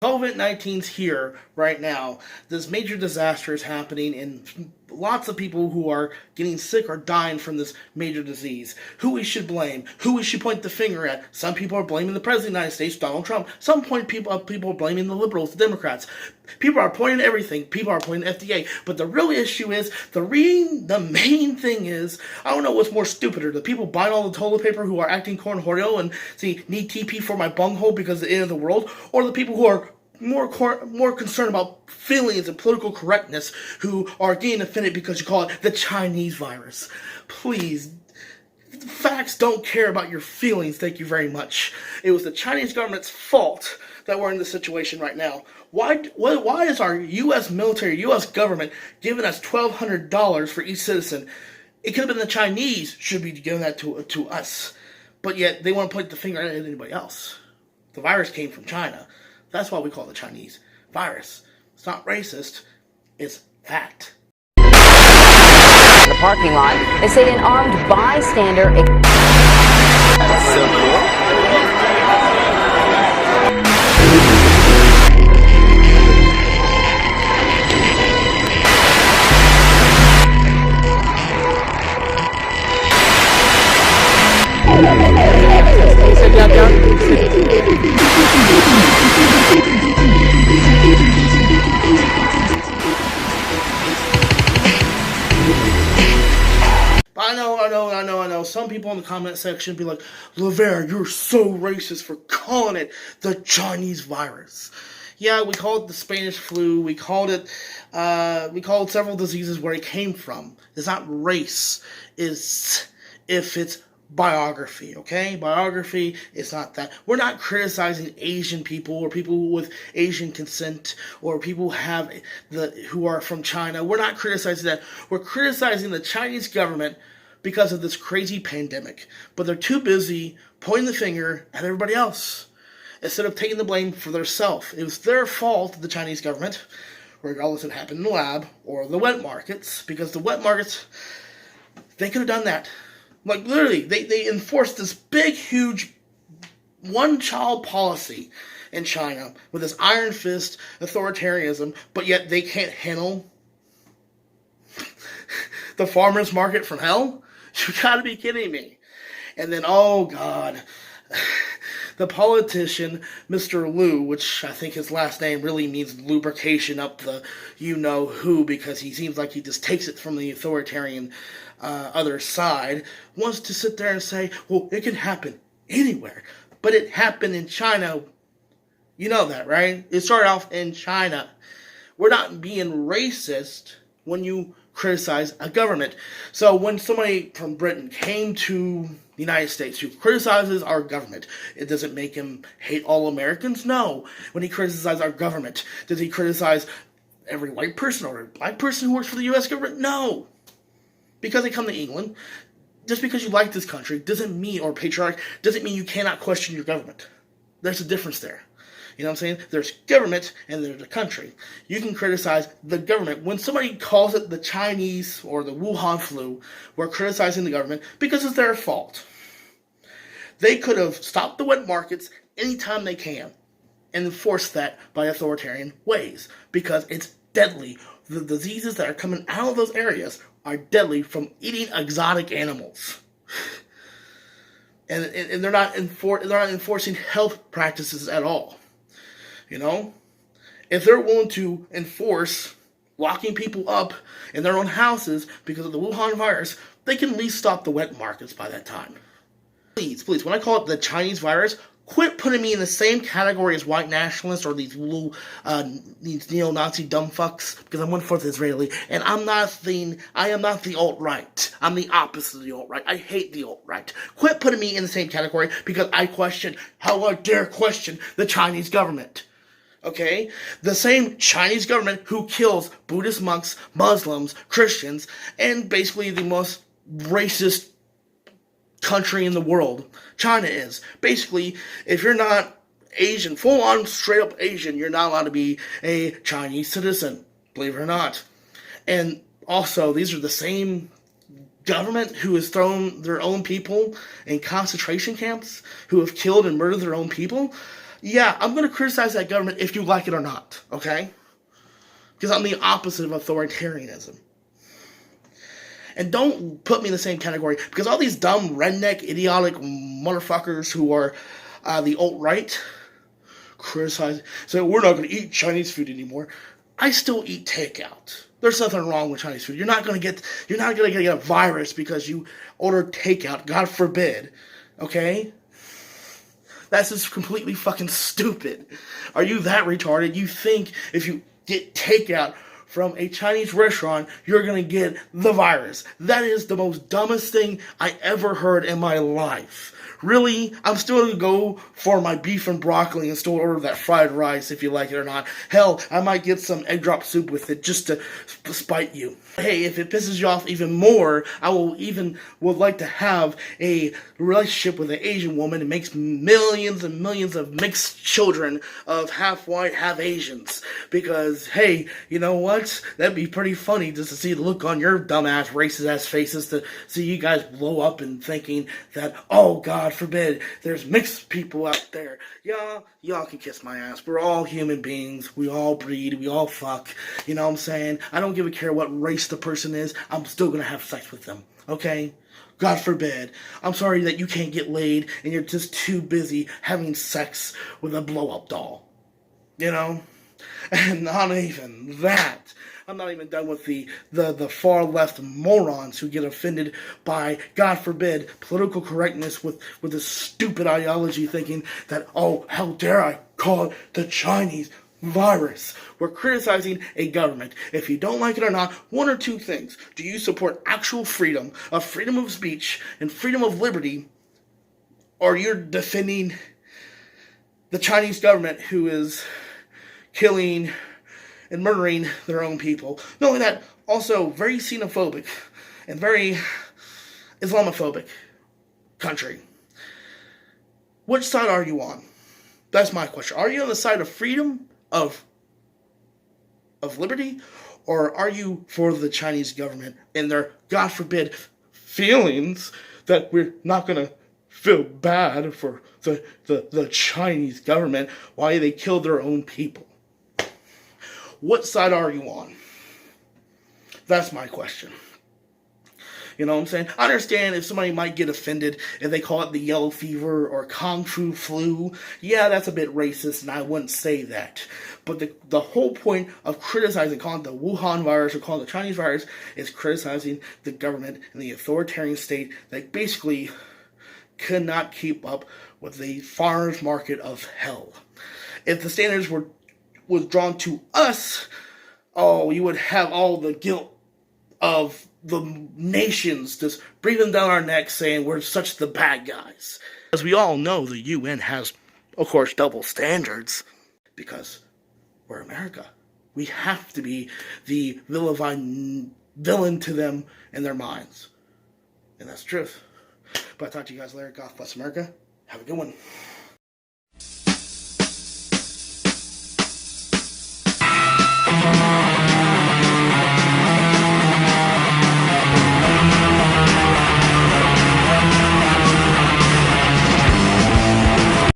COVID-19's here right now. This major disaster is happening, and lots of people who are getting sick are dying from this major disease. Who we should blame? Who we should point the finger at? Some people are blaming the President of the United States, Donald Trump. Some people are blaming the liberals, the Democrats. People are pointing at everything. People are pointing at FDA. But the real issue is, the main thing is, I don't know what's more stupider. The people buying all the toilet paper who are acting cornholio and need TP for my bunghole because of the end of the world, or the people who are more concerned about feelings and political correctness, who are getting offended because you call it the Chinese virus. Please, facts don't care about your feelings, thank you very much. It was the Chinese government's fault that we're in this situation right now. Why is our U.S. military, U.S. government giving us $1,200 for each citizen? It could have been the Chinese should be giving that to us. But yet, they want to point the finger at anybody else. The virus came from China. That's why we call it the Chinese virus. It's not racist, it's fact. In the parking lot, they say an armed bystander. That's so cool. I know. Some people in the comment section be like, Lavere, you're so racist for calling it the Chinese virus. Yeah, we call it the Spanish flu. We called it several diseases where it came from. It's not race. It's if it's biography, okay? Biography is not that. We're not criticizing Asian people or people with Asian consent or people who are from China. We're not criticizing that. We're criticizing the Chinese government because of this crazy pandemic. But they're too busy pointing the finger at everybody else instead of taking the blame for themselves. It was their fault, the Chinese government, regardless if it happened in the lab or the wet markets, because the wet markets, they could have done that. Like, literally, they enforced this big, huge one-child policy in China with this iron fist authoritarianism, but yet they can't handle the farmer's market from hell? You gotta be kidding me. And then, oh God, the politician, Mr. Liu, which I think his last name really means lubrication up the you-know-who, because he seems like he just takes it from the authoritarian other side, wants to sit there and say, well, it can happen anywhere. But it happened in China. You know that, right? It started off in China. We're not being racist when you criticize a government. So when somebody from Britain came to the United States who criticizes our government, it doesn't make him hate all Americans? No. When he criticizes our government, does he criticize every white person or every black person who works for the U.S. government? No. Because they come to England, just because you like this country doesn't mean, or patriotic, doesn't mean you cannot question your government. There's a difference there. You know what I'm saying? There's government and there's a country. You can criticize the government. When somebody calls it the Chinese or the Wuhan flu, we're criticizing the government because it's their fault. They could have stopped the wet markets anytime they can and enforced that by authoritarian ways because it's deadly. The diseases that are coming out of those areas are deadly from eating exotic animals. And they're not enforcing health practices at all. You know? If they're willing to enforce locking people up in their own houses because of the Wuhan virus, they can at least stop the wet markets by that time. Please, when I call it the Chinese virus, quit putting me in the same category as white nationalists or these neo-Nazi dumb fucks, because I'm 1/4 Israeli, and I am not the alt-right. I'm the opposite of the alt-right. I hate the alt-right. Quit putting me in the same category because how I dare question the Chinese government. Okay? The same Chinese government who kills Buddhist monks, Muslims, Christians, and basically the most racist country in the world. China is. Basically, if you're not Asian, full-on, straight-up Asian, you're not allowed to be a Chinese citizen, believe it or not. And also, these are the same government who has thrown their own people in concentration camps, who have killed and murdered their own people. Yeah, I'm going to criticize that government if you like it or not, okay? Because I'm the opposite of authoritarianism. And don't put me in the same category, because all these dumb, redneck, idiotic motherfuckers who are the alt-right criticize, say, we're not going to eat Chinese food anymore. I still eat takeout. There's nothing wrong with Chinese food. You're not going to get a virus because you order takeout, God forbid, okay? That's just completely fucking stupid. Are you that retarded? You think if you get takeout from a Chinese restaurant, you're going to get the virus. That is the most dumbest thing I ever heard in my life. Really? I'm still going to go for my beef and broccoli and still order that fried rice if you like it or not. Hell, I might get some egg drop soup with it just to spite you. Hey, if it pisses you off even more, I would like to have a relationship with an Asian woman who makes millions and millions of mixed children of half white, half Asians. Because, hey, you know what? That'd be pretty funny just to see the look on your dumbass, racist-ass faces to see you guys blow up and thinking that, oh, God forbid, there's mixed people out there. Y'all can kiss my ass. We're all human beings. We all breed. We all fuck. You know what I'm saying? I don't give a care what race the person is. I'm still gonna have sex with them. Okay? God forbid. I'm sorry that you can't get laid and you're just too busy having sex with a blow-up doll. You know? And not even that. I'm not even done with the far left morons who get offended by, God forbid, political correctness with this stupid ideology, thinking that, oh, how dare I call it the Chinese virus. We're criticizing a government. If you don't like it or not, one or two things. Do you support actual freedom of speech, and freedom of liberty, or you're defending the Chinese government who is killing and murdering their own people? Not only that, also very xenophobic and very Islamophobic country. Which side are you on? That's my question. Are you on the side of freedom, of liberty, or are you for the Chinese government and their, God forbid, feelings that we're not going to feel bad for the Chinese government while they kill their own people? What side are you on? That's my question. You know what I'm saying? I understand if somebody might get offended if they call it the yellow fever or Kung Fu flu. Yeah, that's a bit racist, and I wouldn't say that. But the whole point of criticizing, calling it the Wuhan virus or calling it the Chinese virus, is criticizing the government and the authoritarian state that basically could not keep up with the farmer's market of hell. If the standards were drawn to us, oh, you would have all the guilt of the nations just breathing down our necks saying we're such the bad guys. As we all know, the UN has, of course, double standards because we're America. We have to be the villain to them in their minds. And that's the truth. But I'll talk to you guys later. God bless America. Have a good one.